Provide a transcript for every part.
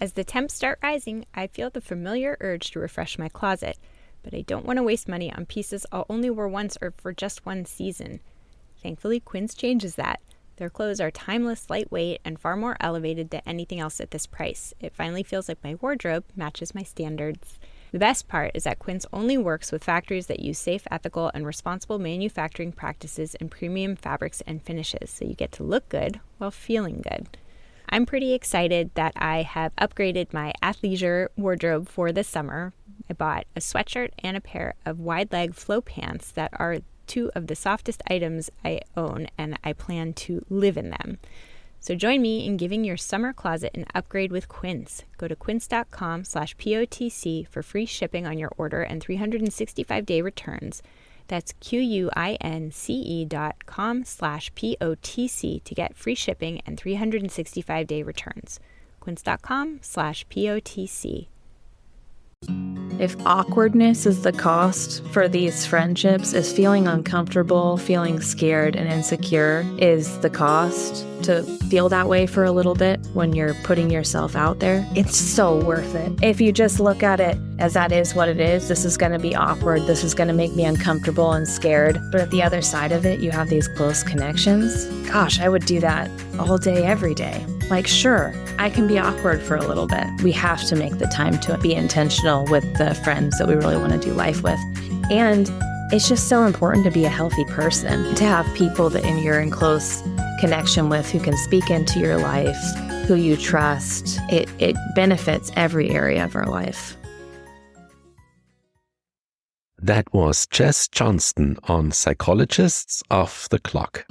As the temps start rising, I feel the familiar urge to refresh my closet, but I don't want to waste money on pieces I'll only wear once or for just one season. Thankfully, Quince changes that. Their clothes are timeless, lightweight, and far more elevated than anything else at this price. It finally feels like my wardrobe matches my standards. The best part is that Quince only works with factories that use safe, ethical, and responsible manufacturing practices and premium fabrics and finishes, so you get to look good while feeling good. I'm pretty excited that I have upgraded my athleisure wardrobe for this summer. I bought a sweatshirt and a pair of wide-leg flow pants that are two of the softest items I own, and I plan to live in them. So join me in giving your summer closet an upgrade with Quince. Go to quince.com/POTC for free shipping on your order and 365-day returns. That's QUINCE.com/POTC to get free shipping and 365-day returns. Quince.com/POTC. If awkwardness is the cost for these friendships, is feeling uncomfortable, feeling scared and insecure is the cost to feel that way for a little bit when you're putting yourself out there, it's so worth it. If you just look at it as that is what it is, this is going to be awkward, this is going to make me uncomfortable and scared. But at the other side of it, you have these close connections. Gosh, I would do that all day, every day. Like, sure, I can be awkward for a little bit. We have to make the time to be intentional with the friends that we really want to do life with. And it's just so important to be a healthy person, to have people that you're in close connection with who can speak into your life, who you trust. It benefits every area of our life. That was Jess Johnston on Psychologists Off the Clock.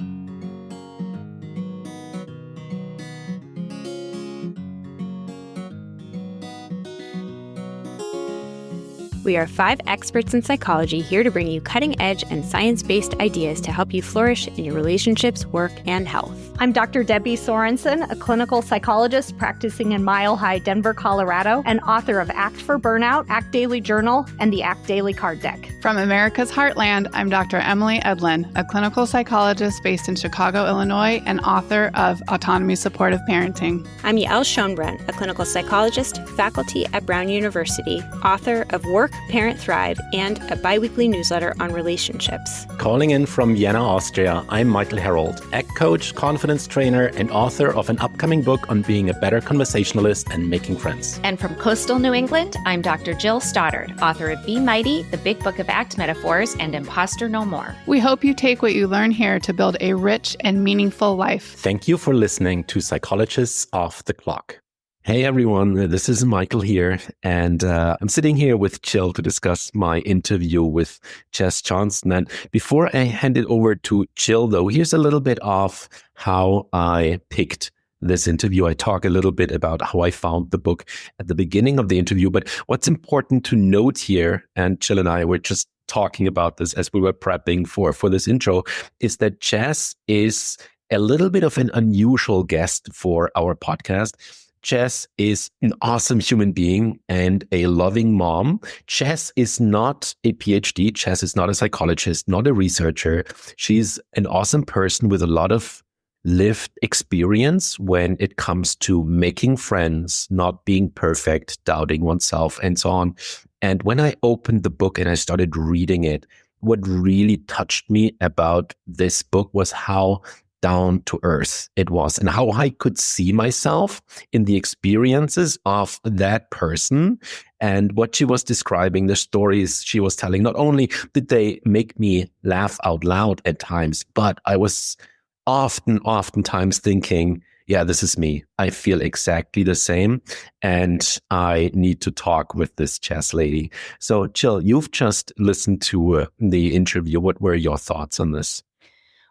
We are 5 experts in psychology here to bring you cutting-edge and science-based ideas to help you flourish in your relationships, work, and health. I'm Dr. Debbie Sorensen, a clinical psychologist practicing in Mile High, Denver, Colorado, and author of Act for Burnout, Act Daily Journal, and the Act Daily Card Deck. From America's Heartland, I'm Dr. Emily Edlin, a clinical psychologist based in Chicago, Illinois, and author of Autonomy Supportive Parenting. I'm Yael Schoenbrunn, a clinical psychologist, faculty at Brown University, author of Work, Parent Thrive, and a biweekly newsletter on relationships. Calling in from Vienna, Austria, I'm Michael Herold, ACT coach, confidence trainer, and author of an upcoming book on being a better conversationalist and making friends. And from coastal New England, I'm Dr. Jill Stoddard, author of Be Mighty, The Big Book of ACT Metaphors, and Imposter No More. We hope you take what you learn here to build a rich and meaningful life. Thank you for listening to Psychologists Off the Clock. Hey everyone, this is Michael here, and I'm sitting here with Jill to discuss my interview with Jess Johnston. And before I hand it over to Jill, though, here's a little bit of how I picked this interview. I talk a little bit about how I found the book at the beginning of the interview, but what's important to note here, and Jill and I were just talking about this as we were prepping for this intro, is that Jess is a little bit of an unusual guest for our podcast. Jess is an awesome human being and a loving mom. Jess is not a PhD. Jess is not a psychologist, not a researcher. She's an awesome person with a lot of lived experience when it comes to making friends, not being perfect, doubting oneself, and so on. And when I opened the book and I started reading it, what really touched me about this book was how down to earth it was and how I could see myself in the experiences of that person and what she was describing, the stories she was telling. Not only did they make me laugh out loud at times, but I was oftentimes thinking, yeah, this is me. I feel exactly the same and I need to talk with this Jess lady. So Jill, you've just listened to the interview. What were your thoughts on this?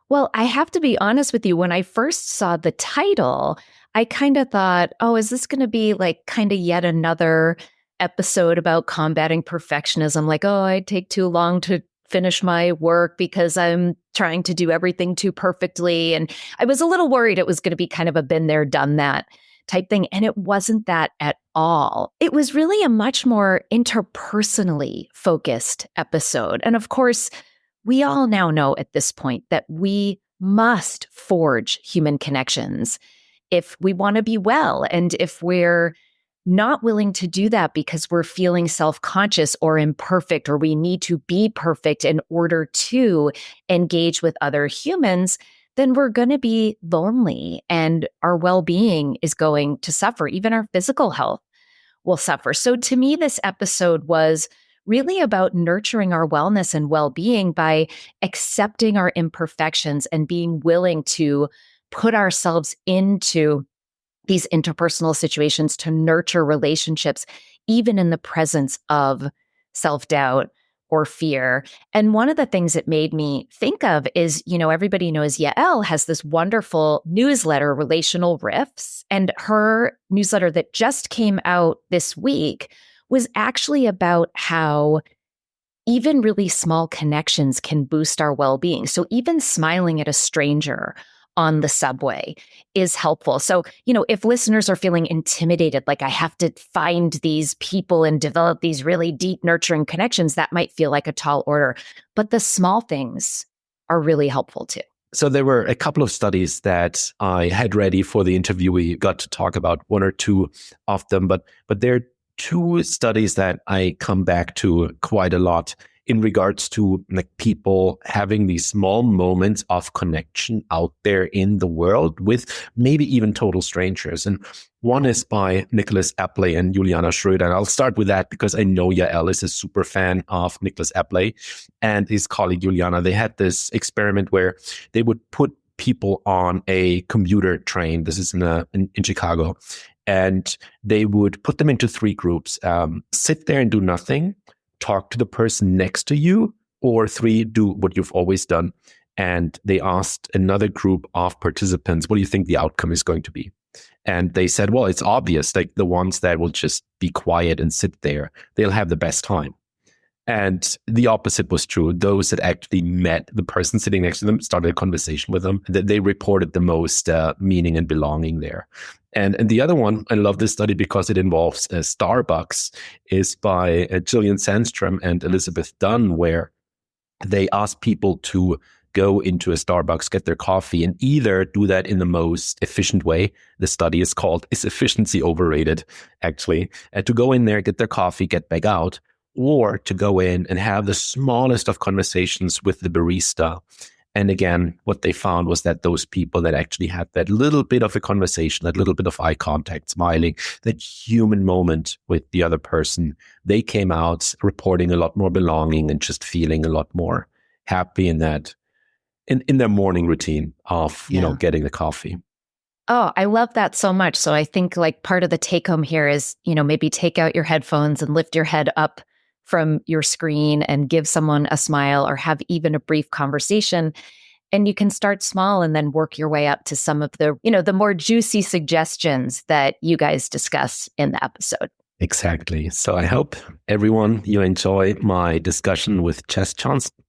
Well, I have to be honest with you. When I first saw the title, I kind of thought, oh, is this going to be like kind of yet another episode about combating perfectionism? Like, oh, I take too long to finish my work because I'm trying to do everything too perfectly. And I was a little worried it was going to be kind of a been there, done that type thing. And it wasn't that at all. It was really a much more interpersonally focused episode. And of course, we all now know at this point that we must forge human connections if we want to be well and if we're not willing to do that because we're feeling self-conscious or imperfect, or we need to be perfect in order to engage with other humans, then we're going to be lonely and our well-being is going to suffer. Even our physical health will suffer. So to me, this episode was really about nurturing our wellness and well-being by accepting our imperfections and being willing to put ourselves into these interpersonal situations to nurture relationships, even in the presence of self-doubt or fear. And one of the things it made me think of is, everybody knows Yael has this wonderful newsletter, Relational Riffs, and her newsletter that just came out this week was actually about how even really small connections can boost our well-being. So even smiling at a stranger on the subway is helpful. So, if listeners are feeling intimidated, like I have to find these people and develop these really deep, nurturing connections, that might feel like a tall order. But the small things are really helpful too. So there were a couple of studies that I had ready for the interview. We got to talk about one or two of them, but there are two studies that I come back to quite a lot in regards to people having these small moments of connection out there in the world with maybe even total strangers. And one is by Nicholas Apley and Juliana Schröder. And I'll start with that because I know Yael is a super fan of Nicholas Apley and his colleague Juliana. They had this experiment where they would put people on a commuter train. This is in Chicago. And they would put them into three groups, sit there and do nothing, talk to the person next to you, or three, do what you've always done. And they asked another group of participants, what do you think the outcome is going to be? And they said, well, it's obvious, like the ones that will just be quiet and sit there, they'll have the best time. And the opposite was true. Those that actually met the person sitting next to them, started a conversation with them, that they reported the most meaning and belonging there. And the other one, I love this study because it involves Starbucks, is by Gillian Sandstrom and Elizabeth Dunn, where they ask people to go into a Starbucks, get their coffee, and either do that in the most efficient way. The study is called Is Efficiency Overrated, actually. To go in there, get their coffee, get back out, or to go in and have the smallest of conversations with the barista. And again, what they found was that those people that actually had that little bit of a conversation, that little bit of eye contact, smiling, that human moment with the other person, they came out reporting a lot more belonging and just feeling a lot more happy in that, in their morning routine of, getting the coffee. Oh, I love that so much. So I think like part of the take home here is, maybe take out your headphones and lift your head up from your screen and give someone a smile or have even a brief conversation. And you can start small and then work your way up to some of the, the more juicy suggestions that you guys discuss in the episode. Exactly. So I hope everyone, you enjoy my discussion with Jess Johnston.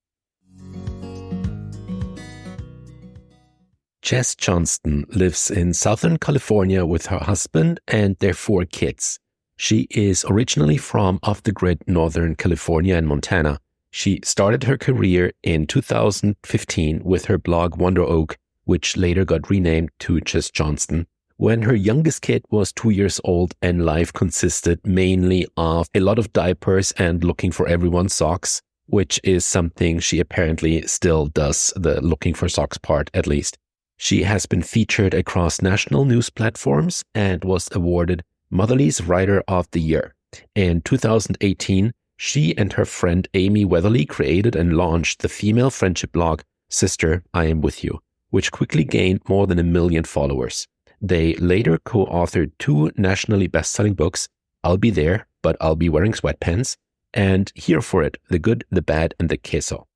Jess Johnston lives in Southern California with her husband and their 4 kids. She is originally from off-the-grid Northern California and Montana. She started her career in 2015 with her blog Wonder Oak, which later got renamed to Jess Johnston, when her youngest kid was 2 years old and life consisted mainly of a lot of diapers and looking for everyone's socks, which is something she apparently still does, the looking for socks part at least. She has been featured across national news platforms and was awarded Motherly's Writer of the Year. In 2018, she and her friend Amy Weatherly created and launched the female friendship blog Sister, I Am With You, which quickly gained more than 1 million followers. They later co-authored 2 nationally best-selling books, I'll Be There, But I'll Be Wearing Sweatpants, and Here for It, The Good, the Bad, and the Queso,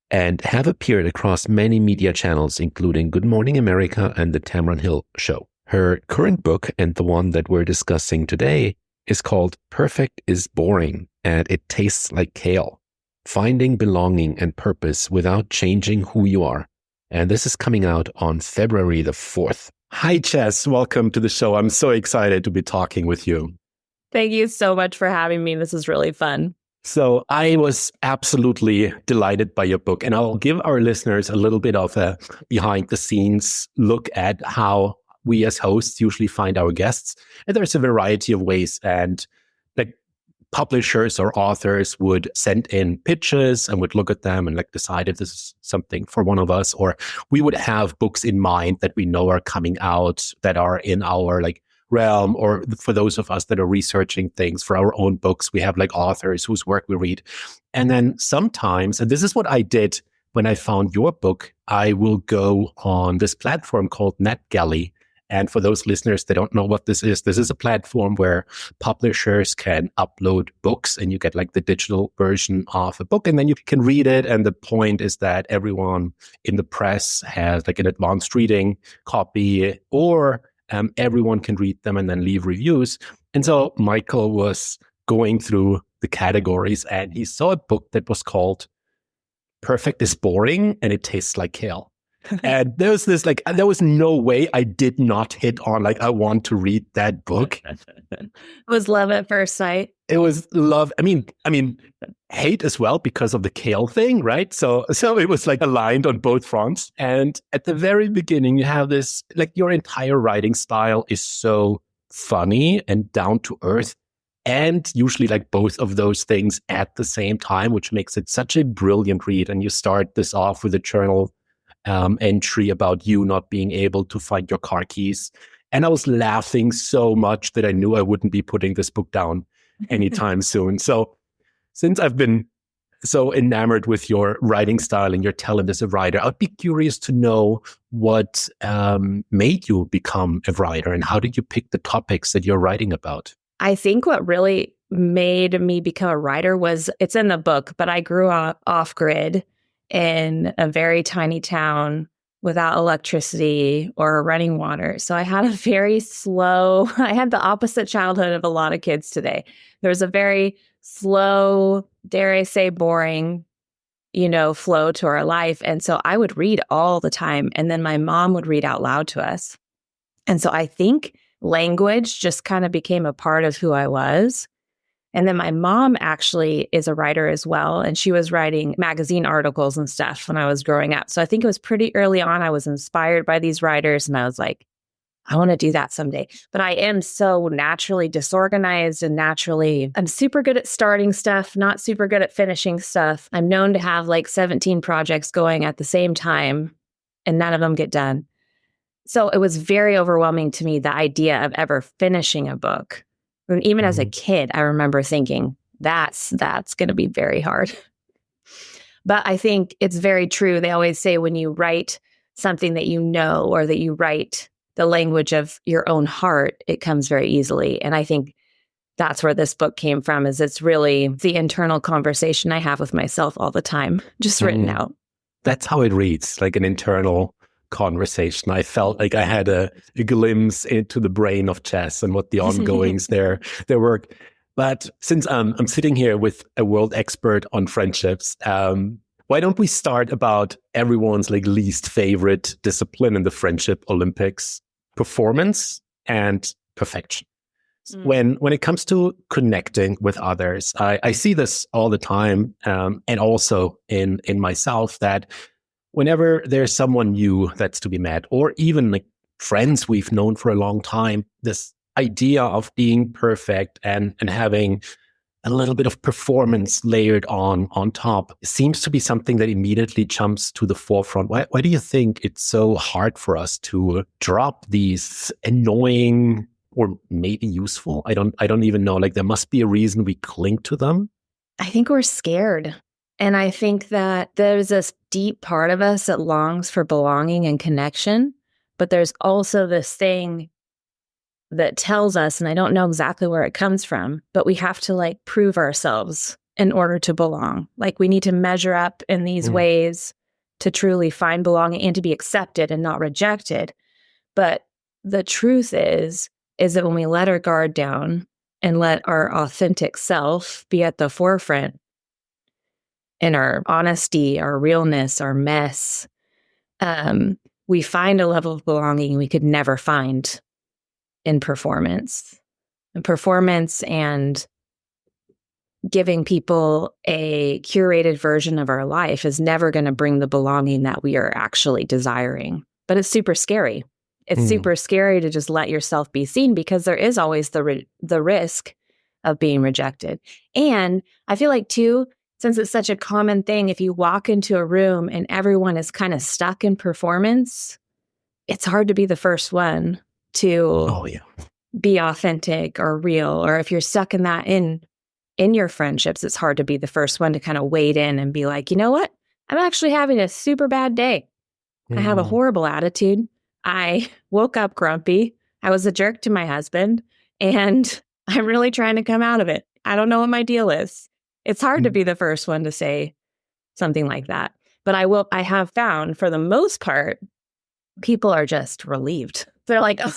and have appeared across many media channels, including Good Morning America and The Tamron Hill Show. Her current book, and the one that we're discussing today, is called Perfect is Boring, and it tastes like kale. Finding belonging and purpose without changing who you are. And this is coming out on February the 4th. Hi, Jess. Welcome to the show. I'm so excited to be talking with you. Thank you so much for having me. This is really fun. So I was absolutely delighted by your book, and I'll give our listeners a little bit of a behind the scenes look at how we as hosts usually find our guests. And there's a variety of ways. And like publishers or authors would send in pitches and would look at them and like decide if this is something for one of us, or we would have books in mind that we know are coming out that are in our like realm, or for those of us that are researching things for our own books, we have like authors whose work we read. And then sometimes, and this is what I did when I found your book, I will go on this platform called NetGalley. And for those listeners that don't know what this is a platform where publishers can upload books and you get like the digital version of a book and then you can read it. And the point is that everyone in the press has like an advanced reading copy, or everyone can read them and then leave reviews. And so Michael was going through the categories and he saw a book that was called Perfect is Boring and It Tastes Like Kale. And there was this like, there was no way I did not hit on like, I want to read that book. It was love at first sight. It was love. I mean, hate as well because of the Kale thing, right? So it was like aligned on both fronts. And at the very beginning, you have this, like your entire writing style is so funny and down to earth. And usually like both of those things at the same time, which makes it such a brilliant read. And you start this off with a journal entry about you not being able to find your car keys. And I was laughing so much that I knew I wouldn't be putting this book down anytime soon. So since I've been so enamored with your writing style and your talent as a writer, I'd be curious to know what made you become a writer and how did you pick the topics that you're writing about? I think what really made me become a writer was, it's in the book, but I grew up off-grid in a very tiny town without electricity or running water. So I had a very slow, I had the opposite childhood of a lot of kids today. There was a very slow, dare I say, boring, flow to our life. And so I would read all the time. And then my mom would read out loud to us. And so I think language just kind of became a part of who I was. And then my mom actually is a writer as well. And she was writing magazine articles and stuff when I was growing up. So I think it was pretty early on. I was inspired by these writers and I was like, I want to do that someday. But I am so naturally disorganized and I'm super good at starting stuff, not super good at finishing stuff. I'm known to have like 17 projects going at the same time and none of them get done. So it was very overwhelming to me, the idea of ever finishing a book. And even as a kid, I remember thinking, that's going to be very hard. But I think it's very true. They always say when you write something that you know, or that you write the language of your own heart, it comes very easily. And I think that's where this book came from, is it's really the internal conversation I have with myself all the time, just written out. That's how it reads, like an internal conversation. I felt like I had a glimpse into the brain of Jess and what the ongoings there were. But since I'm sitting here with a world expert on friendships, why don't we start about everyone's like least favorite discipline in the friendship Olympics: performance and perfection. When it comes to connecting with others, I see this all the time, and also in myself, that whenever there's someone new that's to be met, or even like friends we've known for a long time, this idea of being perfect and having a little bit of performance layered on top seems to be something that immediately jumps to the forefront. Why do you think it's so hard for us to drop these annoying or maybe useful? I don't even know. Like, there must be a reason we cling to them. I think we're scared. And I think that there's this deep part of us that longs for belonging and connection, but there's also this thing that tells us, and I don't know exactly where it comes from, but we have to like prove ourselves in order to belong. Like, we need to measure up in these ways to truly find belonging and to be accepted and not rejected. But the truth is that when we let our guard down and let our authentic self be at the forefront, in our honesty, our realness, our mess, we find a level of belonging we could never find in performance. And performance and giving people a curated version of our life is never going to bring the belonging that we are actually desiring. But it's super scary. It's super scary to just let yourself be seen because there is always the risk of being rejected. And I feel like too, since it's such a common thing, if you walk into a room and everyone is kind of stuck in performance, it's hard to be the first one to be authentic or real. Or if you're stuck in that in your friendships, it's hard to be the first one to kind of wade in and be like, you know what? I'm actually having a super bad day. I have a horrible attitude. I woke up grumpy. I was a jerk to my husband, and I'm really trying to come out of it. I don't know what my deal is. It's hard to be the first one to say something like that. But I have found for the most part, people are just relieved. They're like, oh,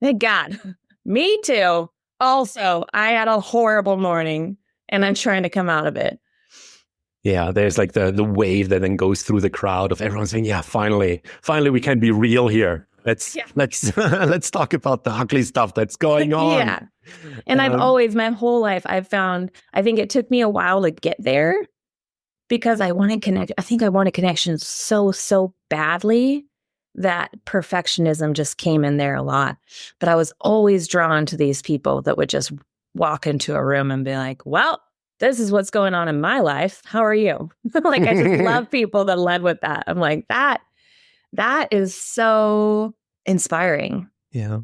thank God. Me too. Also, I had a horrible morning and I'm trying to come out of it. Yeah, there's like the wave that then goes through the crowd of everyone saying, yeah, finally we can be real here. Let's talk about the ugly stuff that's going on. Yeah. And I've always, my whole life, I think it took me a while to get there because I wanted connection so badly that perfectionism just came in there a lot. But I was always drawn to these people that would just walk into a room and be like, well, this is what's going on in my life. How are you? Like, I just love people that led with that. I'm like, that is so inspiring. Yeah.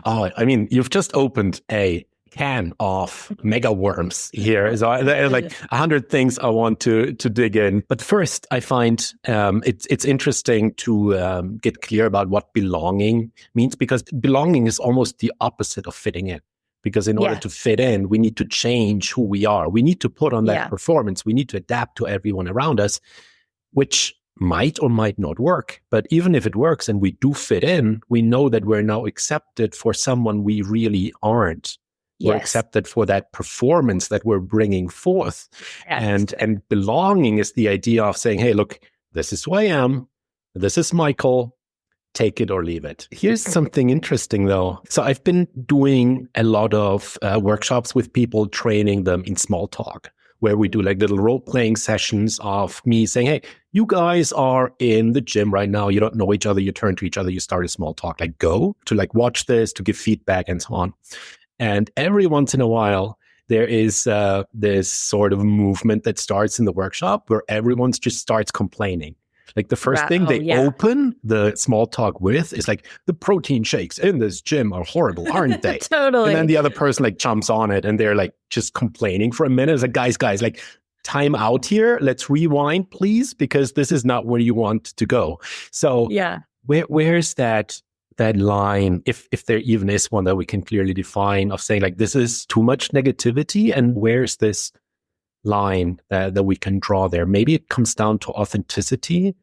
Oh, I mean, you've just opened a can of mega worms here. So there are like 100 things I want to dig in. But first, I find it's interesting to get clear about what belonging means, because belonging is almost the opposite of fitting in. Because in order to fit in, we need to change who we are. We need to put on that performance. We need to adapt to everyone around us, which might or might not work. But even if it works and we do fit in, we know that we're now accepted for someone we really aren't. We're accepted for that performance that we're bringing forth. And belonging is the idea of saying, hey, look, this is who I am. This is Michael. Take it or leave it. Here's something interesting, though. So I've been doing a lot of workshops with people, training them in small talk, where we do like little role-playing sessions of me saying, hey, you guys are in the gym right now. You don't know each other. You turn to each other. You start a small talk, like go to like watch this, to give feedback and so on. And every once in a while, there is this sort of movement that starts in the workshop where everyone just starts complaining. Like the first thing they open the small talk with is like, the protein shakes in this gym are horrible, aren't they? Totally. And then the other person like jumps on it and they're like just complaining for a minute. It's like, guys, like time out here. Let's rewind, please, because this is not where you want to go. So where's that line, if there even is one that we can clearly define, of saying like, this is too much negativity, and where's this line that we can draw there? Maybe it comes down to authenticity.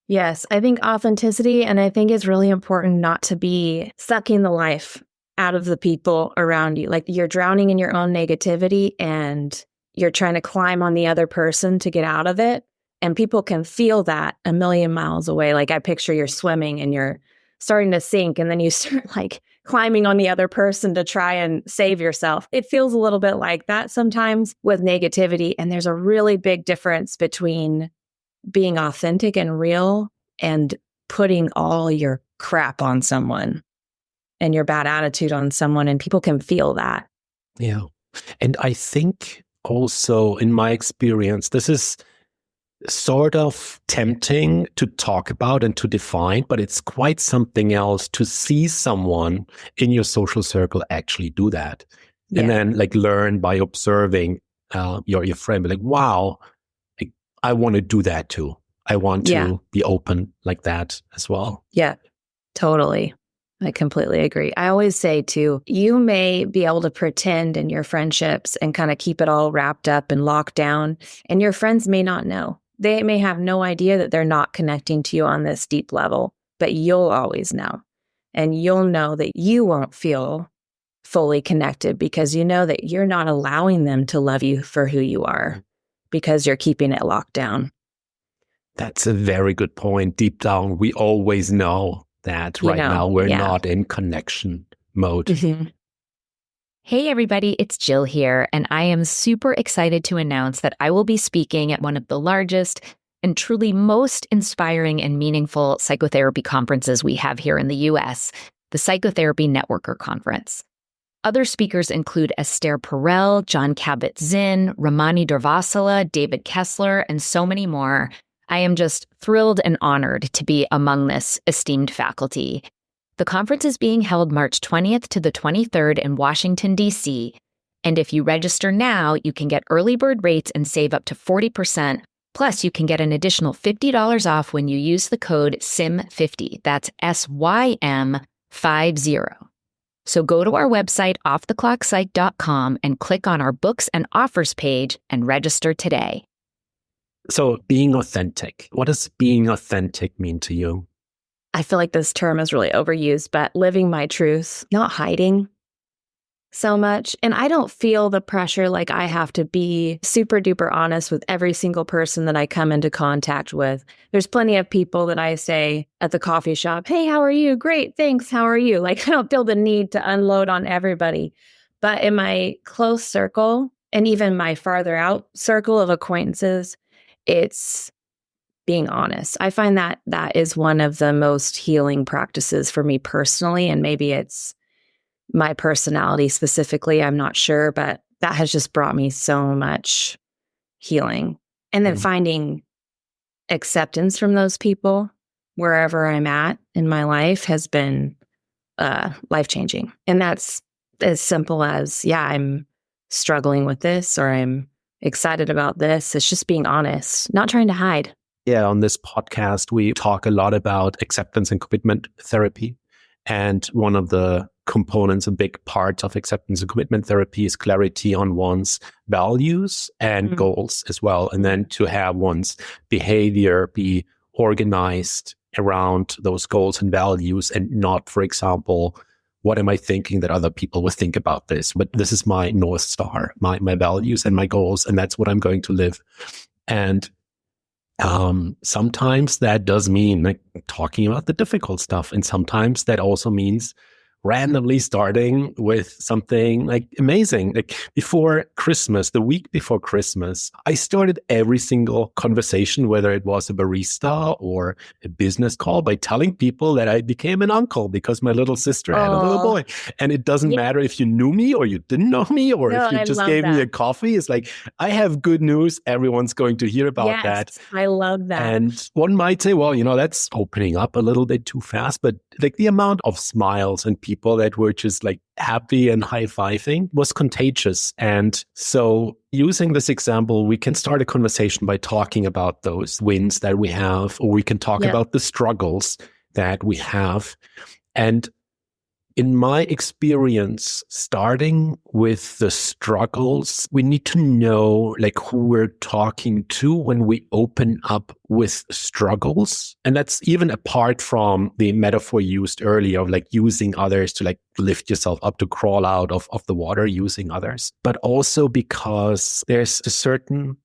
Yes, I think authenticity, and I think it's really important not to be sucking the life out of the people around you. Like you're drowning in your own negativity and you're trying to climb on the other person to get out of it. And people can feel that a million miles away. Like I picture you're swimming and you're starting to sink, and then you start like climbing on the other person to try and save yourself. It feels a little bit like that sometimes with negativity. And there's a really big difference between being authentic and real and putting all your crap on someone and your bad attitude on someone. And people can feel that. Yeah. And I think also in my experience, this is sort of tempting to talk about and to define, but it's quite something else to see someone in your social circle actually do that. And then like learn by observing your friend, be like, wow, I want to do that too. I want to be open like that as well. Yeah, totally. I completely agree. I always say too, you may be able to pretend in your friendships and kind of keep it all wrapped up and locked down, and your friends may not know. They may have no idea that they're not connecting to you on this deep level, but you'll always know. And you'll know that you won't feel fully connected because you know that you're not allowing them to love you for who you are because you're keeping it locked down. That's a very good point. Deep down, we always know that now we're not in connection mode. Mm-hmm. Hey everybody, it's Jill here, and I am super excited to announce that I will be speaking at one of the largest and truly most inspiring and meaningful psychotherapy conferences we have here in the US, the Psychotherapy Networker Conference. Other speakers include Esther Perel, John Kabat-Zinn, Ramani Durvasula, David Kessler, and so many more. I am just thrilled and honored to be among this esteemed faculty. The conference is being held March 20th to the 23rd in Washington, D.C., and if you register now, you can get early bird rates and save up to 40%. Plus, you can get an additional $50 off when you use the code SYM50. That's SYM50. So go to our website, offtheclockpsych.com, and click on our books and offers page and register today. So being authentic, what does being authentic mean to you? I feel like this term is really overused, but living my truth, not hiding so much. And I don't feel the pressure like I have to be super duper honest with every single person that I come into contact with. There's plenty of people that I say at the coffee shop, hey, how are you? Great, thanks. How are you? Like, I don't feel the need to unload on everybody. But in my close circle and even my farther out circle of acquaintances, it's being honest. I find that that is one of the most healing practices for me personally. And maybe it's my personality specifically, I'm not sure, but that has just brought me so much healing. And then finding acceptance from those people wherever I'm at in my life has been life-changing. And that's as simple as, yeah, I'm struggling with this or I'm excited about this. It's just being honest, not trying to hide. Yeah, on this podcast, we talk a lot about acceptance and commitment therapy. And one of the components, a big part of acceptance and commitment therapy is clarity on one's values and goals as well. And then to have one's behavior be organized around those goals and values and not, for example, what am I thinking that other people will think about this? But this is my North Star, my values and my goals, and that's what I'm going to live. And sometimes that does mean like talking about the difficult stuff. And sometimes that also means randomly starting with something like amazing. Like before Christmas, the week before Christmas, I started every single conversation, whether it was a barista or a business call, by telling people that I became an uncle because my little sister had a little boy. And it doesn't matter if you knew me or you didn't know me or if you just gave me a coffee. It's like, I have good news. Everyone's going to hear about that. I love that. And one might say, well, that's opening up a little bit too fast. But like the amount of smiles and people that were just like happy and high-fiving was contagious. And so using this example, we can start a conversation by talking about those wins that we have, or we can talk about the struggles that we have. And in my experience, starting with the struggles, we need to know like who we're talking to when we open up with struggles. And that's even apart from the metaphor used earlier of like using others to like lift yourself up, to crawl out of the water, using others. But also because there's a certain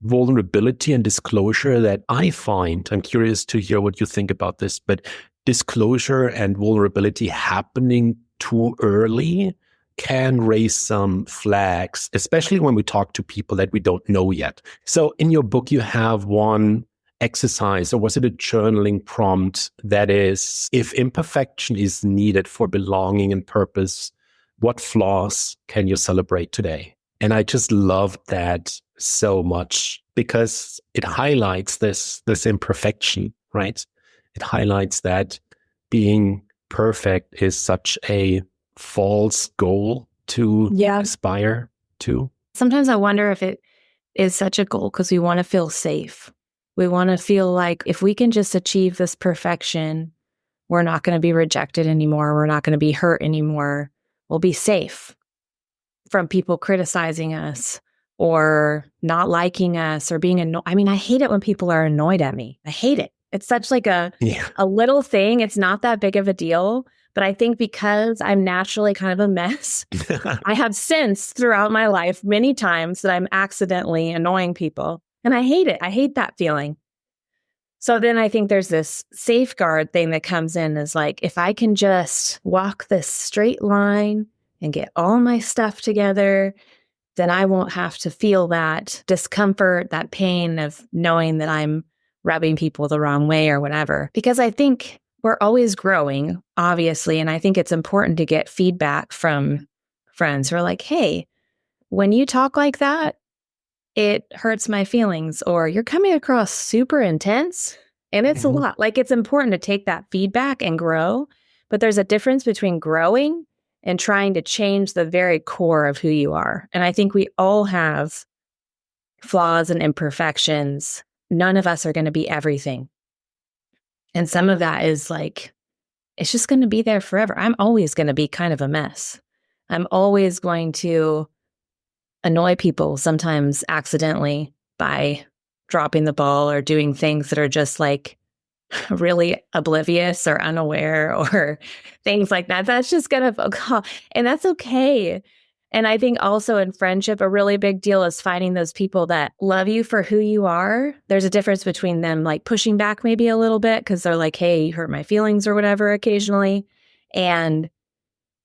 vulnerability and disclosure that I find, I'm curious to hear what you think about this, but disclosure and vulnerability happening too early can raise some flags, especially when we talk to people that we don't know yet. So in your book, you have one exercise, or was it a journaling prompt that is, if imperfection is needed for belonging and purpose, what flaws can you celebrate today? And I just love that so much because it highlights this imperfection, right? It highlights that being perfect is such a false goal to aspire to. Sometimes I wonder if it is such a goal because we want to feel safe. We want to feel like if we can just achieve this perfection, we're not going to be rejected anymore. We're not going to be hurt anymore. We'll be safe from people criticizing us or not liking us or being annoyed. I mean, I hate it when people are annoyed at me. I hate it. It's such like a little thing. It's not that big of a deal. But I think because I'm naturally kind of a mess, I have sensed throughout my life many times that I'm accidentally annoying people. And I hate it. I hate that feeling. So then I think there's this safeguard thing that comes in is like, if I can just walk this straight line and get all my stuff together then I won't have to feel that discomfort, that pain of knowing that I'm rubbing people the wrong way or whatever. Because I think we're always growing, obviously. And I think it's important to get feedback from friends who are like, hey, when you talk like that, it hurts my feelings, or you're coming across super intense. And it's a lot. Like, it's important to take that feedback and grow. But there's a difference between growing and trying to change the very core of who you are. And I think we all have flaws and imperfections. None of us are going to be everything. And some of that is like, it's just going to be there forever. I'm always going to be kind of a mess. I'm always going to annoy people, sometimes accidentally, by dropping the ball or doing things that are just like really oblivious or unaware or things like that. That's just going to, and that's okay. And I think also in friendship, a really big deal is finding those people that love you for who you are. There's a difference between them like pushing back maybe a little bit because they're like, hey, you hurt my feelings or whatever occasionally, and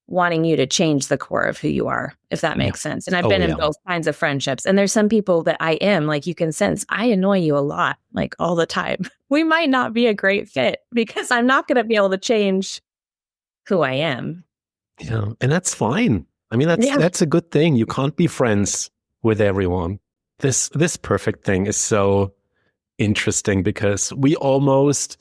wanting you to change the core of who you are, if that makes sense. And I've been in both kinds of friendships. And there's some people that I am, like, you can sense I annoy you a lot, like all the time. We might not be a great fit because I'm not going to be able to change who I am. Yeah, and that's fine. I mean, that's a good thing. You can't be friends with everyone. This perfect thing is so interesting because we almost,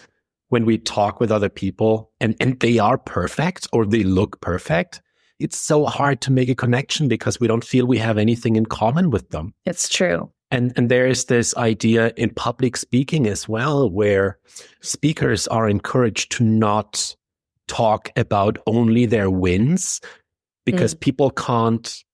when we talk with other people and they are perfect or they look perfect, it's so hard to make a connection because we don't feel we have anything in common with them. It's true. And there is this idea in public speaking as well, where speakers are encouraged to not talk about only their wins because people can't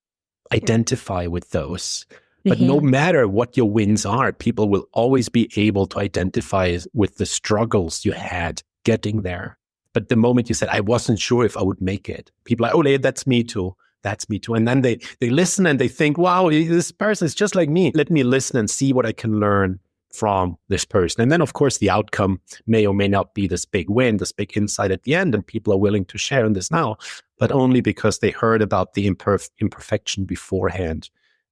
identify with those. But no matter what your wins are, people will always be able to identify with the struggles you had getting there. But the moment you said, I wasn't sure if I would make it, people are like, oh, that's me too. That's me too. And then they listen and they think, wow, this person is just like me. Let me listen and see what I can learn from this person. And then, of course, the outcome may or may not be this big win, this big insight at the end, and people are willing to share in this now, but only because they heard about the imperfection beforehand.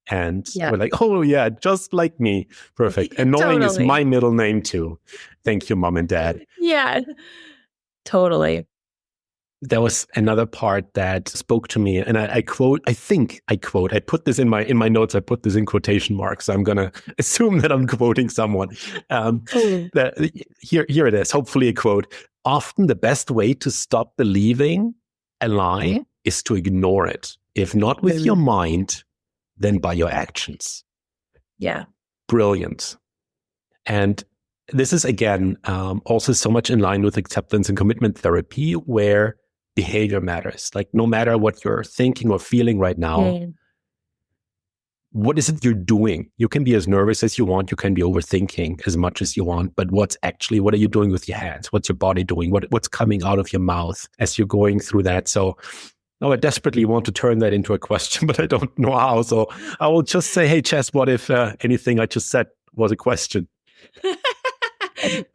And we're like, oh, yeah, just like me. Perfect. Annoying is my middle name, too. Thank you, Mom and Dad. Yeah, totally. There was another part that spoke to me, and I quote, I put this in my notes, I put this in quotation marks. So I'm going to assume that I'm quoting someone. Here it is, hopefully a quote. Often the best way to stop believing a lie is to ignore it. If not with your mind, then by your actions. Yeah. Brilliant. And this is, again, also so much in line with acceptance and commitment therapy, where behavior matters. Like, no matter what you're thinking or feeling right now, what is it you're doing? You can be as nervous as you want. You can be overthinking as much as you want. But what are you doing with your hands? What's your body doing? What's coming out of your mouth as you're going through that? So, I desperately want to turn that into a question, but I don't know how. So I will just say, hey, Jess, what if anything I just said was a question?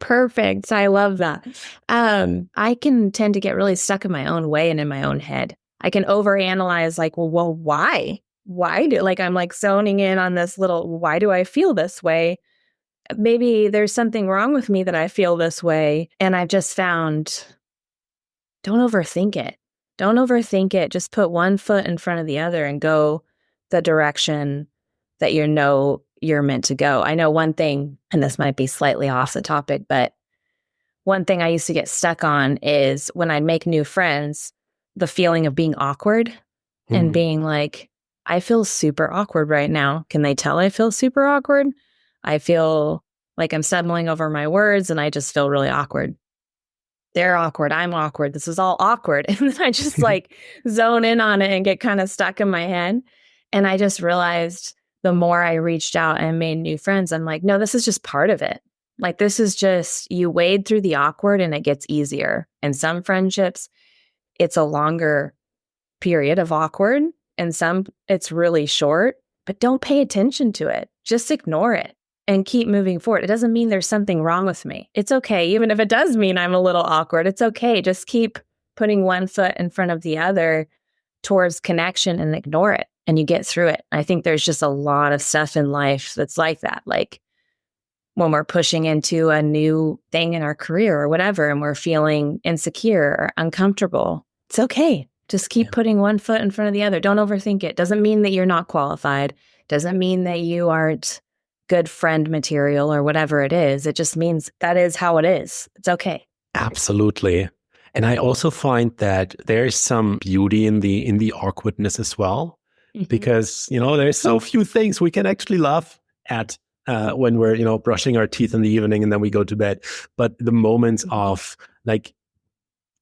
Perfect. I love that. I can tend to get really stuck in my own way and in my own head. I can overanalyze, like, well, why? I'm like zoning in on this little, why do I feel this way? Maybe there's something wrong with me that I feel this way. And I've just found, don't overthink it. Don't overthink it. Just put one foot in front of the other and go the direction that you know you're meant to go. I know one thing, and this might be slightly off the topic, but one thing I used to get stuck on is when I'd make new friends, the feeling of being awkward and being like, I feel super awkward right now. Can they tell I feel super awkward? I feel like I'm stumbling over my words and I just feel really awkward. They're awkward. I'm awkward. This is all awkward. And then I just like zone in on it and get kind of stuck in my head. And I just realized the more I reached out and made new friends, I'm like, no, this is just part of it. Like, this is just, you wade through the awkward and it gets easier. And some friendships, it's a longer period of awkward, and some it's really short, but don't pay attention to it. Just ignore it and keep moving forward. It doesn't mean there's something wrong with me. It's okay. Even if it does mean I'm a little awkward, it's okay. Just keep putting one foot in front of the other towards connection and ignore it and you get through it. I think there's just a lot of stuff in life that's like that. Like when we're pushing into a new thing in our career or whatever, and we're feeling insecure or uncomfortable, it's okay. Just keep putting one foot in front of the other. Don't overthink it. Doesn't mean that you're not qualified. Doesn't mean that you aren't good friend material or whatever it is. It just means that is how it is. It's okay. Absolutely. And I also find that there's some beauty in the awkwardness as well, because, there's so few things we can actually laugh at when we're, brushing our teeth in the evening and then we go to bed. But the moments of like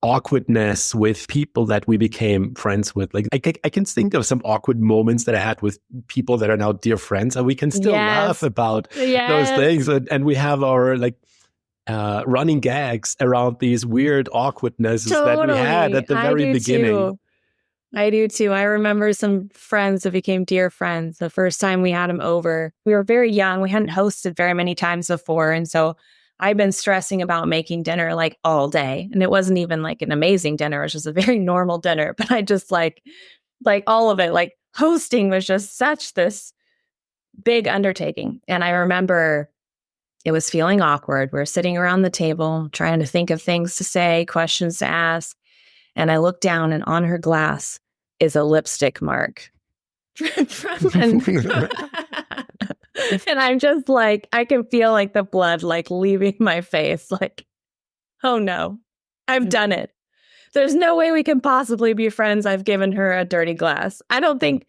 awkwardness with people that we became friends with, like I can think of some awkward moments that I had with people that are now dear friends, and we can still laugh about those things. And we have our running gags around these weird awkwardnesses that we had at the very beginning. I do too. I remember some friends that became dear friends. The first time we had them over, we were very young. We hadn't hosted very many times before. And so I've been stressing about making dinner like all day. And it wasn't even like an amazing dinner. It was just a very normal dinner. But I just like all of it, like hosting was just such this big undertaking. And I remember it was feeling awkward. We're sitting around the table trying to think of things to say, questions to ask. And I look down, and on her glass is a lipstick mark. And I'm just like, I can feel like the blood like leaving my face. Like, oh no, I've done it. There's no way we can possibly be friends. I've given her a dirty glass. I don't think,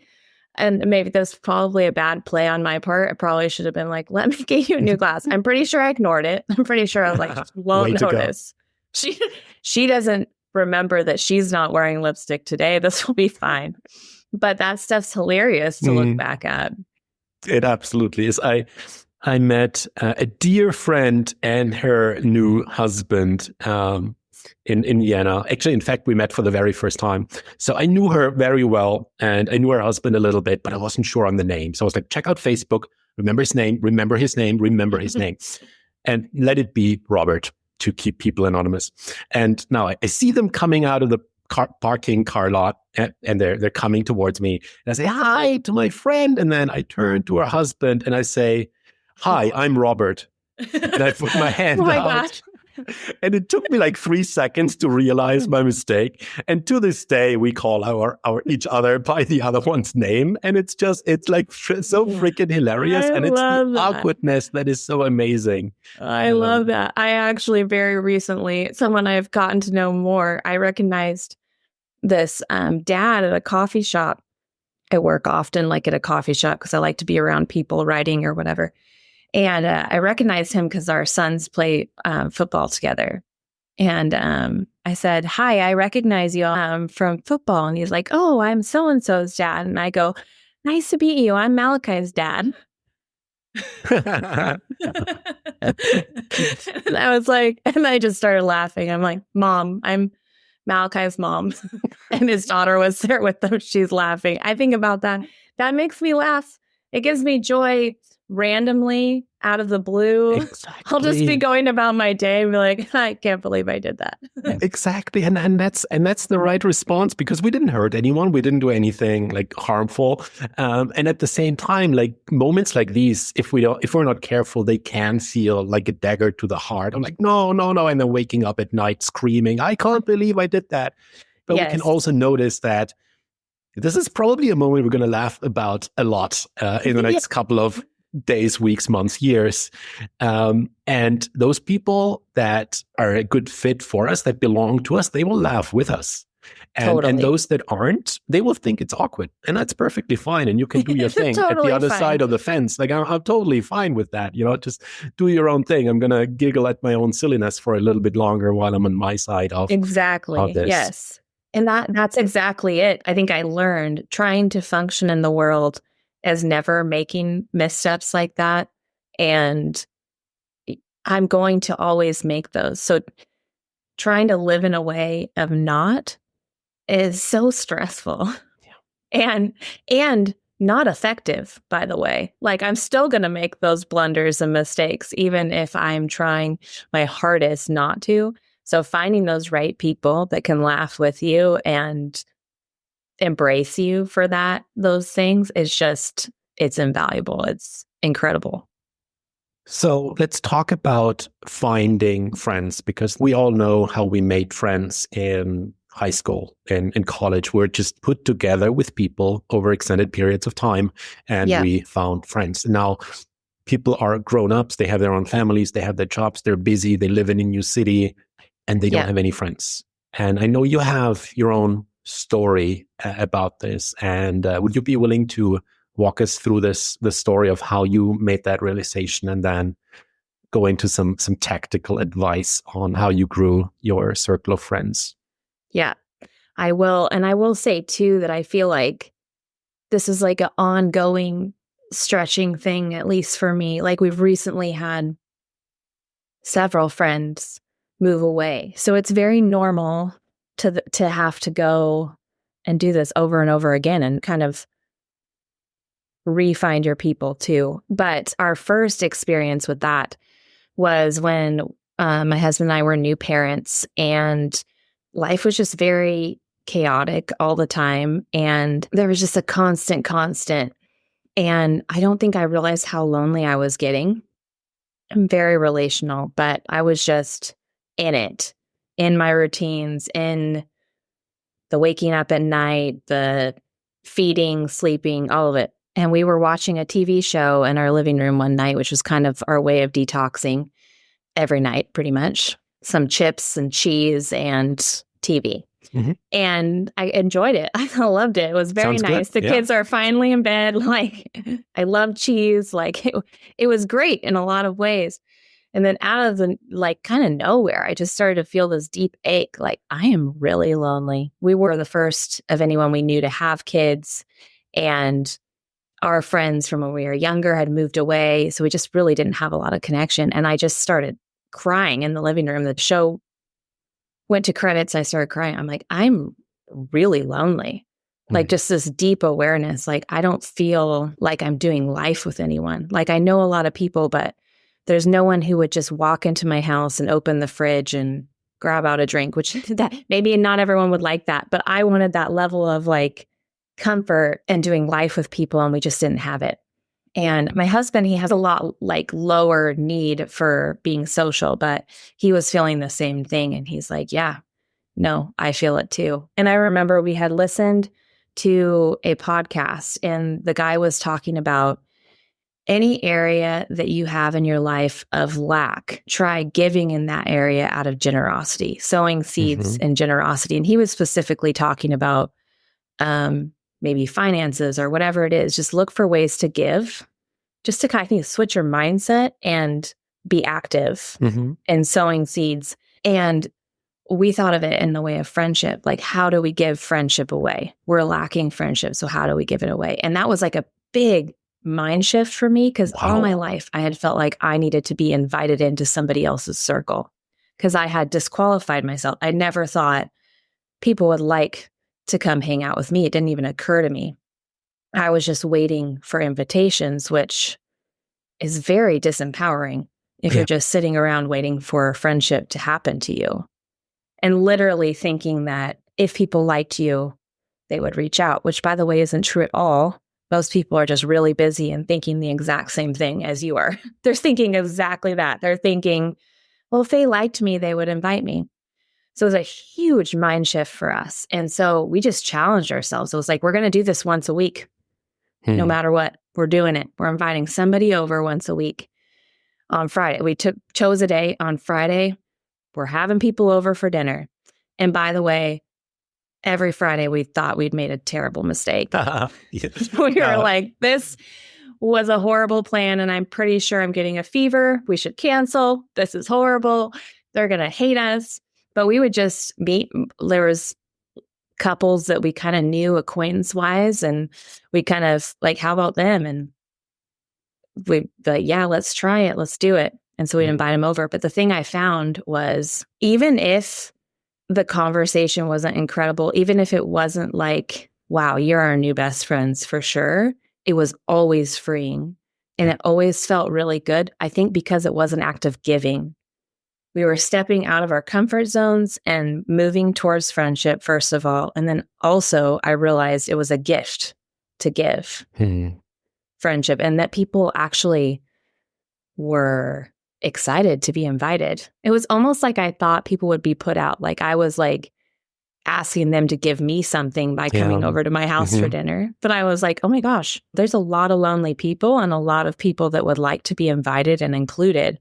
and maybe that's probably a bad play on my part. I probably should have been like, let me get you a new glass. I'm pretty sure I ignored it. I'm pretty sure I was like, won't notice. She doesn't remember that she's not wearing lipstick today. This will be fine. But that stuff's hilarious to look back at. It absolutely is. I met a dear friend and her new husband in Vienna. Actually, in fact, we met for the very first time. So I knew her very well, and I knew her husband a little bit, but I wasn't sure on the name. So I was like, check out Facebook, remember his name, remember his name, remember his name. And let it be Robert, to keep people anonymous. And now I see them coming out of the parking car lot, and they're coming towards me. And I say, hi to my friend. And then I turn to her husband and I say, hi, I'm Robert. And I put my hand out. And it took me like 3 seconds to realize my mistake. And to this day, we call our each other by the other one's name. And it's like so freaking hilarious. And it's the awkwardness that is so amazing. I love that. I actually very recently, someone I've gotten to know more, I recognized this dad at a coffee shop. I work often like at a coffee shop because I like to be around people writing or whatever. And I recognized him because our sons play football together. And I said, hi, I recognize you from football. And he's like, oh, I'm so-and-so's dad. And I go, nice to meet you. I'm Malachi's dad. And I was like, and I just started laughing. I'm like, Mom, I'm Malachi's mom. And his daughter was there with them. She's laughing. I think about that. That makes me laugh. It gives me joy randomly out of the blue. Exactly. I'll just be going about my day and be like, I can't believe I did that. Exactly. And that's the right response, because we didn't hurt anyone. We didn't do anything like harmful. And at the same time, like moments like these, if we're not careful, they can feel like a dagger to the heart. I'm like, no. And then waking up at night screaming, I can't believe I did that. But we can also notice that this is probably a moment we're going to laugh about a lot in the next couple of days, weeks, months, years. And those people that are a good fit for us, that belong to us, they will laugh with us. And those that aren't, they will think it's awkward. And that's perfectly fine. And you can do your thing at the other side of the fence. Like, I'm totally fine with that. Just do your own thing. I'm going to giggle at my own silliness for a little bit longer while I'm on my side of Exactly. This. Yes. And that's exactly it. I think I learned trying to function in the world as never making missteps like that. And I'm going to always make those. So trying to live in a way of not is so stressful. Yeah. And not effective, by the way. Like, I'm still going to make those blunders and mistakes, even if I'm trying my hardest not to. So finding those right people that can laugh with you and embrace you for those things, it's invaluable. It's incredible. So let's talk about finding friends, because we all know how we made friends in high school and in college. We're just put together with people over extended periods of time, and we found friends. Now, people are grown-ups, they have their own families, they have their jobs, they're busy, they live in a new city, and they don't have any friends. And I know you have your own story about this. And would you be willing to walk us through the story of how you made that realization, and then go into some tactical advice on how you grew your circle of friends? Yeah, I will. And I will say too that I feel like this is like an ongoing stretching thing, at least for me. Like, we've recently had several friends move away. So it's very normal to have to go and do this over and over again and kind of re-find your people too. But our first experience with that was when my husband and I were new parents, and life was just very chaotic all the time. And there was just a constant. And I don't think I realized how lonely I was getting. I'm very relational, but I was just in it, in my routines, in the waking up at night, the feeding, sleeping, all of it. And we were watching a TV show in our living room one night, which was kind of our way of detoxing every night, pretty much. Some chips and cheese and TV. Mm-hmm. And I enjoyed it. I loved it. It was very nice. The kids are finally in bed. Like, I love cheese. Like, it was great in a lot of ways. And then out of the, like, kind of nowhere, I just started to feel this deep ache. Like, I am really lonely. We were the first of anyone we knew to have kids. And our friends from when we were younger had moved away. So we just really didn't have a lot of connection. And I just started crying in the living room. The show went to credits. I started crying. I'm like, I'm really lonely. Like, just this deep awareness. Like, I don't feel like I'm doing life with anyone. Like, I know a lot of people, but there's no one who would just walk into my house and open the fridge and grab out a drink, which that maybe not everyone would like that. But I wanted that level of like comfort and doing life with people, and we just didn't have it. And my husband, he has a lot like lower need for being social, but he was feeling the same thing. And he's like, yeah, no, I feel it too. And I remember we had listened to a podcast, and the guy was talking about any area that you have in your life of lack, try giving in that area out of generosity, sowing seeds in generosity. And he was specifically talking about maybe finances or whatever it is. Just look for ways to give, just to kind of switch your mindset and be active in sowing seeds. And we thought of it in the way of friendship. Like, how do we give friendship away? We're lacking friendship, so how do we give it away? And that was like a big mind shift for me, because all my life I had felt like I needed to be invited into somebody else's circle because I had disqualified myself. I never thought people would like to come hang out with me. It didn't even occur to me. I was just waiting for invitations, which is very disempowering if you're just sitting around waiting for friendship to happen to you. And literally thinking that if people liked you, they would reach out, which, by the way, isn't true at all. Most people are just really busy and thinking the exact same thing as you are. They're thinking exactly that. They're thinking, well, if they liked me, they would invite me. So it was a huge mind shift for us. And so we just challenged ourselves. It was like, we're going to do this once a week. No matter what, we're doing it. We're inviting somebody over once a week on Friday. We chose a day on Friday. We're having people over for dinner. And by the way, every Friday we thought we'd made a terrible mistake. We were like, this was a horrible plan, and I'm pretty sure I'm getting a fever. We should cancel. This is horrible. They're going to hate us. But we would just meet. There was couples that we kind of knew acquaintance-wise, and we kind of like, how about them? And we'd be like, yeah, let's try it. Let's do it. And so we'd invite them over. But the thing I found was, even if the conversation wasn't incredible, even if it wasn't like, wow, you're our new best friends for sure, it was always freeing. And it always felt really good. I think because it was an act of giving. we were stepping out of our comfort zones and moving towards friendship, first of all. And then also I realized it was a gift to give friendship, and that people actually were excited to be invited. It was almost like I thought people would be put out. Like I was like asking them to give me something by coming over to my house for dinner. But I was like, oh my gosh, there's a lot of lonely people and a lot of people that would like to be invited and included.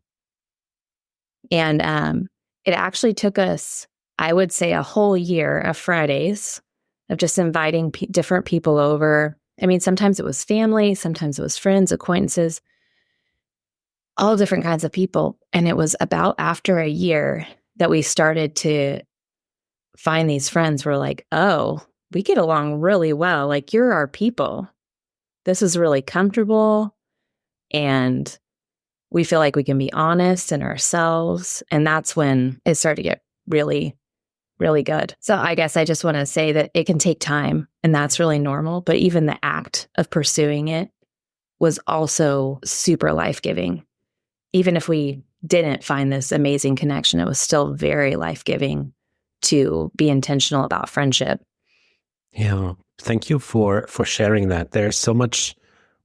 And it actually took us, I would say, a whole year of Fridays of just inviting different people over. I mean, sometimes it was family, sometimes it was friends, acquaintances, all different kinds of people. And it was about after a year that we started to find these friends. We're like, oh, we get along really well. Like, you're our people. This is really comfortable. And we feel like we can be honest and ourselves. And that's when it started to get really, really good. So I guess I just want to say that it can take time, and that's really normal. But even the act of pursuing it was also super life-giving. Even if we didn't find this amazing connection, it was still very life-giving to be intentional about friendship. Yeah. Thank you for sharing that. There's so much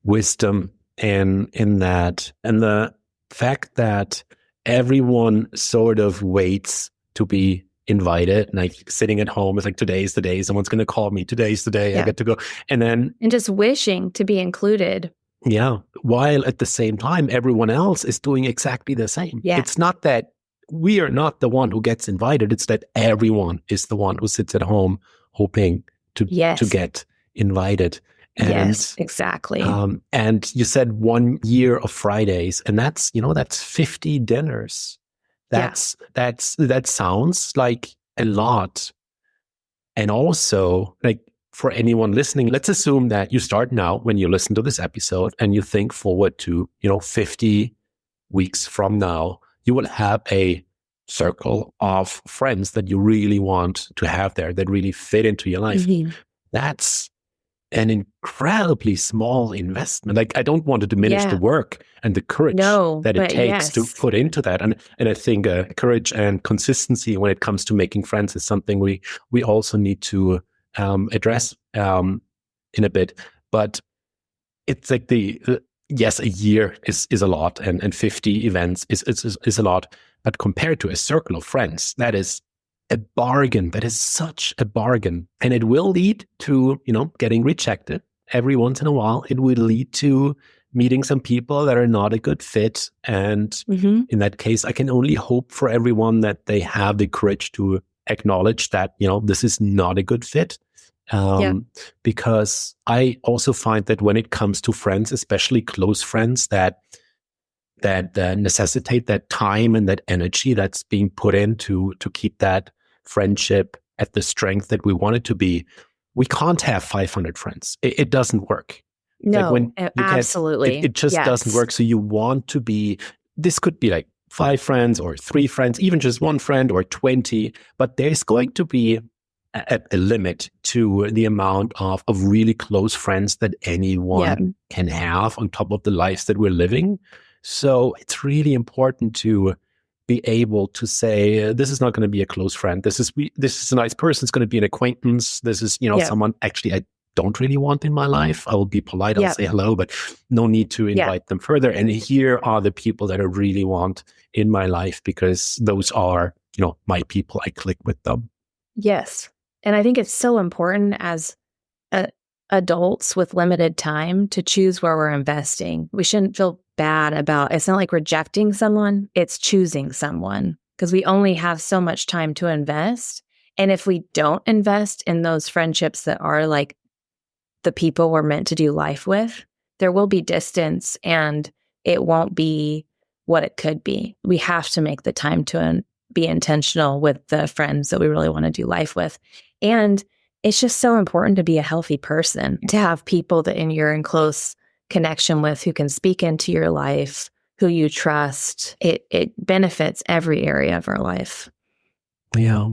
wisdom in that. And the fact that everyone sort of waits to be invited, like sitting at home is like, today's the day, someone's going to call me, today's the day, I get to go. And just wishing to be included. Yeah. While at the same time, everyone else is doing exactly the same. Yeah. It's not that we are not the one who gets invited. It's that everyone is the one who sits at home hoping to get invited. And, yes, exactly. And you said 1 year of Fridays, and that's 50 dinners. That sounds like a lot. And also, like, for anyone listening, let's assume that you start now when you listen to this episode and you think forward to, 50 weeks from now, you will have a circle of friends that you really want to have there, that really fit into your life. Mm-hmm. That's an incredibly small investment. Like, I don't want to diminish the work and the courage that it takes to put into that. And I think courage and consistency when it comes to making friends is something we also need to address in a bit. But it's like yes, a year is a lot, and 50 events is a lot. But compared to a circle of friends, that is a bargain. That is such a bargain. And it will lead to, getting rejected every once in a while. It will lead to meeting some people that are not a good fit. And in that case, I can only hope for everyone that they have the courage to acknowledge that, this is not a good fit. Because I also find that when it comes to friends, especially close friends, that necessitate that time and that energy that's being put in to keep that friendship at the strength that we want it to be. We can't have 500 friends. It doesn't work. No, absolutely. It just doesn't work. So you want to be, this could be like 5 friends or 3 friends, even just 1 friend or 20, but there's going to be a limit to the amount of really close friends that anyone can have on top of the lives that we're living. So it's really important to be able to say, this is not going to be a close friend. This is a nice person. It's going to be an acquaintance. This is, someone actually I don't really want in my life. I will be polite. I'll say hello, but no need to invite them further. And here are the people that I really want in my life, because those are, my people. I click with them. Yes. And I think it's so important as adults with limited time to choose where we're investing. We shouldn't feel bad about, it's not like rejecting someone, it's choosing someone, because we only have so much time to invest. And if we don't invest in those friendships that are like the people we're meant to do life with, there will be distance and it won't be what it could be. We have to make the time to be intentional with the friends that we really want to do life with. And it's just so important to be a healthy person, to have people that you're in close connection with, who can speak into your life, who you trust. It benefits every area of our life. Yeah.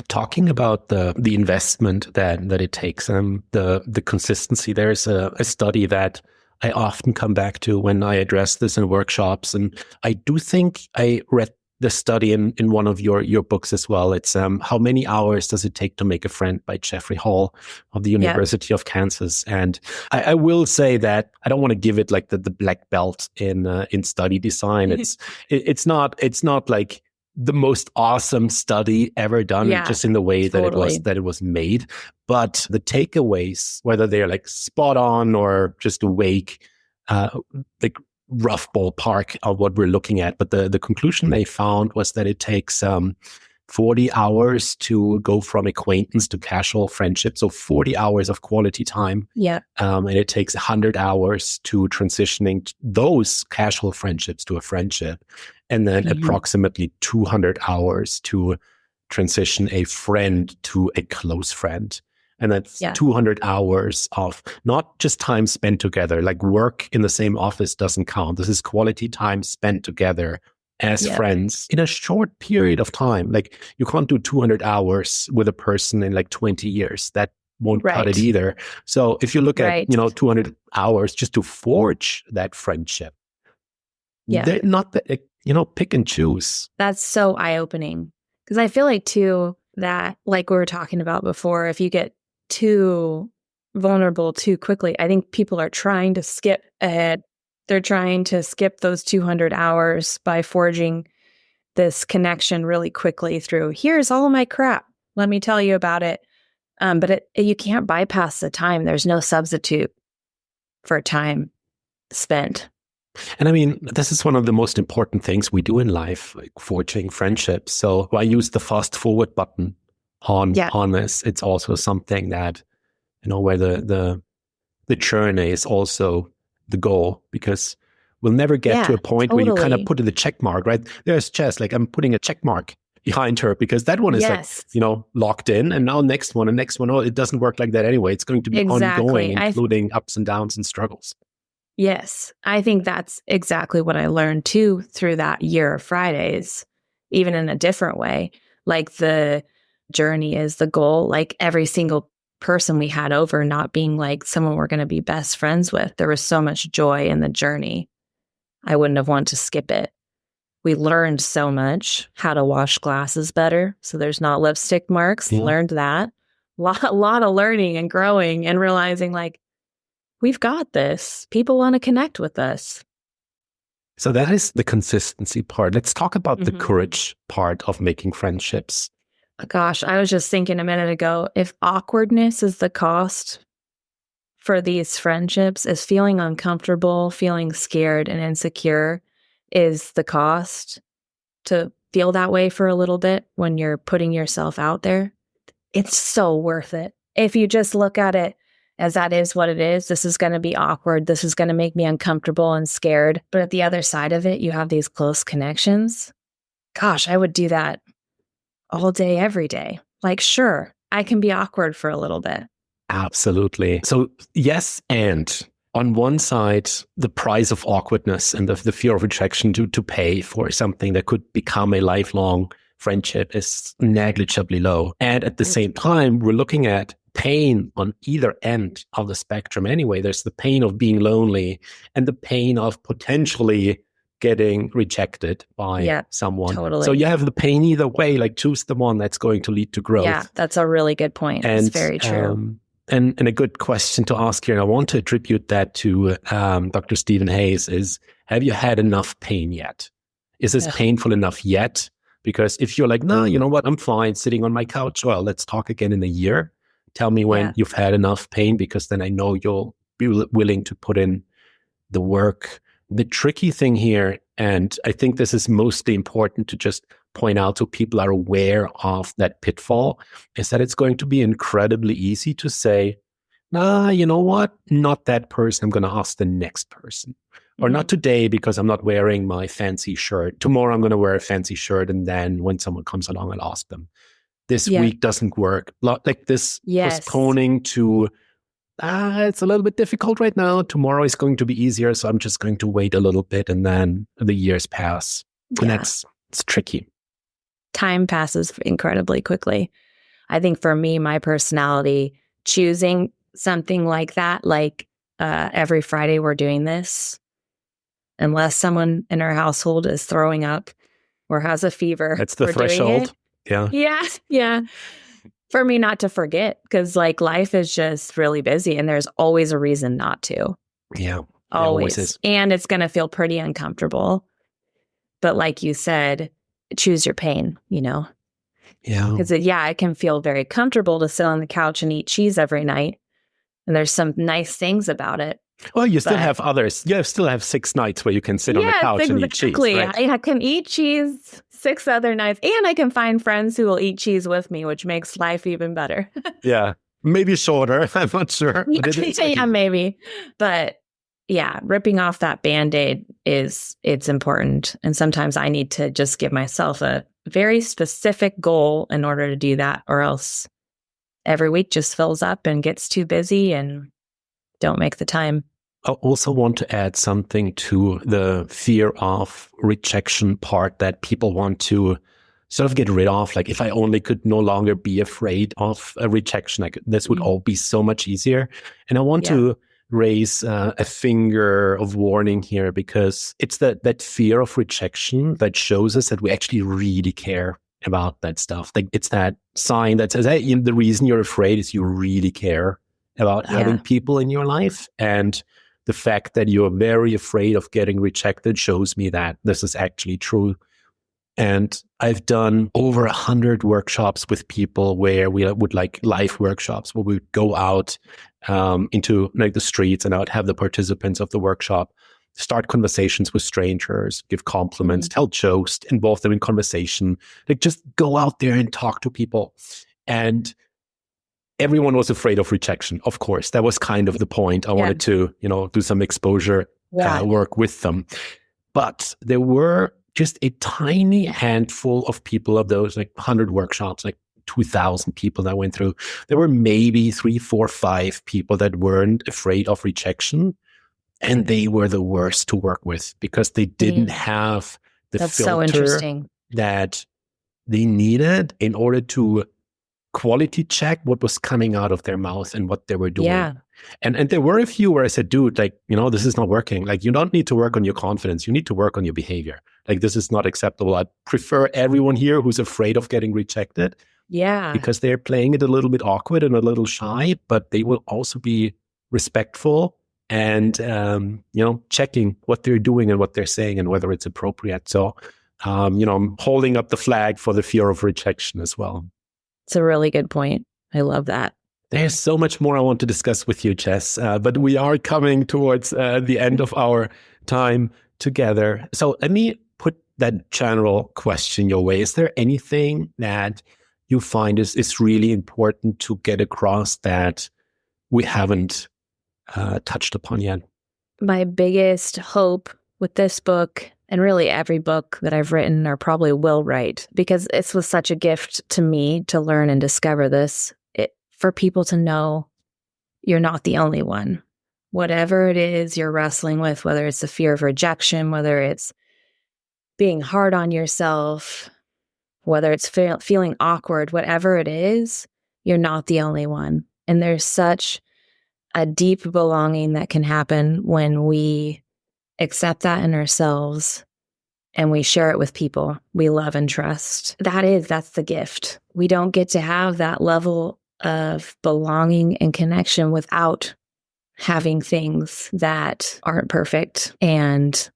Talking about the investment that it takes, the consistency, there's a study that I often come back to when I address this in workshops. And I do think I read the study in one of your books as well. It's How Many Hours Does It Take to Make a Friend by Jeffrey Hall of the University of Kansas. And I will say that I don't want to give it like the black belt in study design. It's not like the most awesome study ever done, just in the way that it was made. But the takeaways, whether they're like spot on or just awake, like rough ballpark of what we're looking at. But the conclusion they found was that it takes 40 hours to go from acquaintance to casual friendship. So 40 hours of quality time. Yeah. And it takes 100 hours to transitioning those casual friendships to a friendship. And then approximately 200 hours to transition a friend to a close friend. And that's 200 hours of not just time spent together, like work in the same office doesn't count. This is quality time spent together as friends in a short period of time. Like you can't do 200 hours with a person in like 20 years. That won't cut it either. So if you look at, 200 hours just to forge that friendship, they're not, pick and choose. That's so eye-opening. Because I feel like too, that like we were talking about before, if you get too vulnerable too quickly, I think people are trying to skip ahead. They're trying to skip those 200 hours by forging this connection really quickly through, here's all of my crap. Let me tell you about it. But you can't bypass the time. There's no substitute for time spent. And I mean, this is one of the most important things we do in life, like forging friendships. So I use the fast forward button on this. It's also something that, where the journey is also the goal, because we'll never get to a point where you kind of put in the check mark, right? There's Jess, like I'm putting a check mark behind her because that one is like, locked in, and now next one and next one. Oh, it doesn't work like that anyway. It's going to be ongoing, including ups and downs and struggles. Yes, I think that's exactly what I learned too through that year of Fridays, even in a different way. Like the journey is the goal, like every single person we had over not being like someone we're going to be best friends with. There was so much joy in the journey. I wouldn't have wanted to skip it. We learned so much, how to wash glasses better so there's not lipstick marks. Learned that. A lot of learning and growing and realizing like, we've got this. People want to connect with us. So that is the consistency part. Let's talk about the courage part of making friendships. Gosh, I was just thinking a minute ago, if awkwardness is the cost for these friendships, is feeling uncomfortable, feeling scared and insecure is the cost to feel that way for a little bit when you're putting yourself out there, it's so worth it. If you just look at it as that is what it is, this is going to be awkward, this is going to make me uncomfortable and scared. But at the other side of it, you have these close connections. Gosh, I would do that all day, every day. Like, sure, I can be awkward for a little bit. Absolutely. So yes, and on one side, the price of awkwardness and the fear of rejection to pay for something that could become a lifelong friendship is negligibly low. And at the same time, we're looking at pain on either end of the spectrum anyway. There's the pain of being lonely and the pain of potentially getting rejected by someone. Totally. So you have the pain either way, like choose the one that's going to lead to growth. Yeah, that's a really good point. And, it's very true. And a good question to ask here, and I want to attribute that to Dr. Stephen Hayes, is have you had enough pain yet? Is this painful enough yet? Because if you're like, no, you know what, I'm fine sitting on my couch. Well, let's talk again in a year. Tell me when you've had enough pain, because then I know you'll be willing to put in the work. The tricky thing here, and I think this is mostly important to just point out so people are aware of that pitfall, is that it's going to be incredibly easy to say, nah, you know what? Not that person. I'm going to ask the next person. Or not today because I'm not wearing my fancy shirt. Tomorrow I'm going to wear a fancy shirt, and then when someone comes along, I'll ask them. This week doesn't work. Like this postponing to, it's a little bit difficult right now. Tomorrow is going to be easier, so I'm just going to wait a little bit, and then the years pass. And it's tricky. Time passes incredibly quickly. I think for me, my personality, choosing something like that, like every Friday we're doing this, unless someone in our household is throwing up, or has a fever. That's the we're doing threshold. it. Yeah. Yeah. Yeah. For me not to forget, because like life is just really busy and there's always a reason not to. Yeah. Always. Is. And it's going to feel pretty uncomfortable. But like you said, choose your pain, you know? Yeah. Because it can feel very comfortable to sit on the couch and eat cheese every night. And there's some nice things about it. Well, you still have others. You still have 6 nights where you can sit on the couch and eat cheese. Right? I can eat cheese 6 other nights, and I can find friends who will eat cheese with me, which makes life even better. Yeah. Maybe shorter. I'm not sure. Yeah, maybe. But yeah, ripping off that Band-Aid it's important. And sometimes I need to just give myself a very specific goal in order to do that, or else every week just fills up and gets too busy and don't make the time. I also want to add something to the fear of rejection part that people want to sort of get rid of. Like, if I only could no longer be afraid of a rejection, like this would all be so much easier. And I want to raise a finger of warning here, because it's that fear of rejection that shows us that we actually really care about that stuff. Like, it's that sign that says, hey, the reason you're afraid is you really care about having people in your life. And the fact that you're very afraid of getting rejected shows me that this is actually true. And I've done over 100 workshops with people where we would like live workshops where we would go out into like the streets, and I would have the participants of the workshop start conversations with strangers, give compliments, tell jokes, involve them in conversation, like just go out there and talk to people. And everyone was afraid of rejection. Of course, that was kind of the point. I wanted to, do some exposure work with them. But there were just a tiny handful of people of those, like 100 workshops, like 2,000 people that went through. There were maybe 3, 4, 5 people that weren't afraid of rejection. And they were the worst to work with because they didn't have the filter that they needed in order to quality check what was coming out of their mouth and what they were doing. Yeah. And there were a few where I said, dude, like, this is not working. Like, you don't need to work on your confidence. You need to work on your behavior. Like, this is not acceptable. I prefer everyone here who's afraid of getting rejected. Yeah. Because they're playing it a little bit awkward and a little shy, but they will also be respectful and, checking what they're doing and what they're saying and whether it's appropriate. So, I'm holding up the flag for the fear of rejection as well. It's a really good point. I love that. There's so much more I want to discuss with you, Jess, but we are coming towards the end of our time together. So let me put that general question your way. Is there anything that you find is really important to get across that we haven't touched upon yet? My biggest hope with this book, and really every book that I've written or probably will write, because it was such a gift to me to learn and discover this, for people to know you're not the only one. Whatever it is you're wrestling with, whether it's the fear of rejection, whether it's being hard on yourself, whether it's feeling awkward, whatever it is, you're not the only one. And there's such a deep belonging that can happen when we accept that in ourselves and we share it with people we love and trust. That's the gift. We don't get to have that level of belonging and connection without having things that aren't perfect and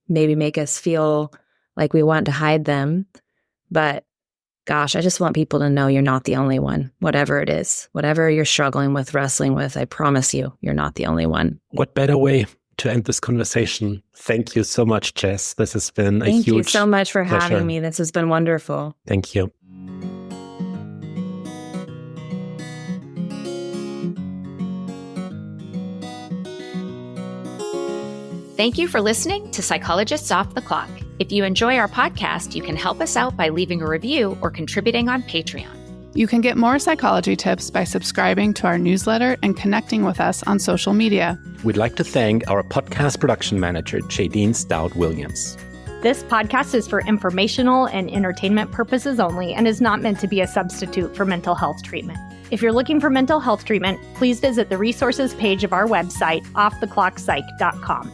maybe make us feel like we want to hide them. But gosh, I just want people to know you're not the only one, whatever it is, whatever you're struggling with, wrestling with, I promise you're not the only one. What better way to end this conversation? Thank you so much, Jess. This has been a huge pleasure. Thank you so much for having me. This has been wonderful. Thank you. Thank you for listening to Psychologists Off the Clock. If you enjoy our podcast, you can help us out by leaving a review or contributing on Patreon. You can get more psychology tips by subscribing to our newsletter and connecting with us on social media. We'd like to thank our podcast production manager, Jadine Stout-Williams. This podcast is for informational and entertainment purposes only and is not meant to be a substitute for mental health treatment. If you're looking for mental health treatment, please visit the resources page of our website, offtheclockpsych.com.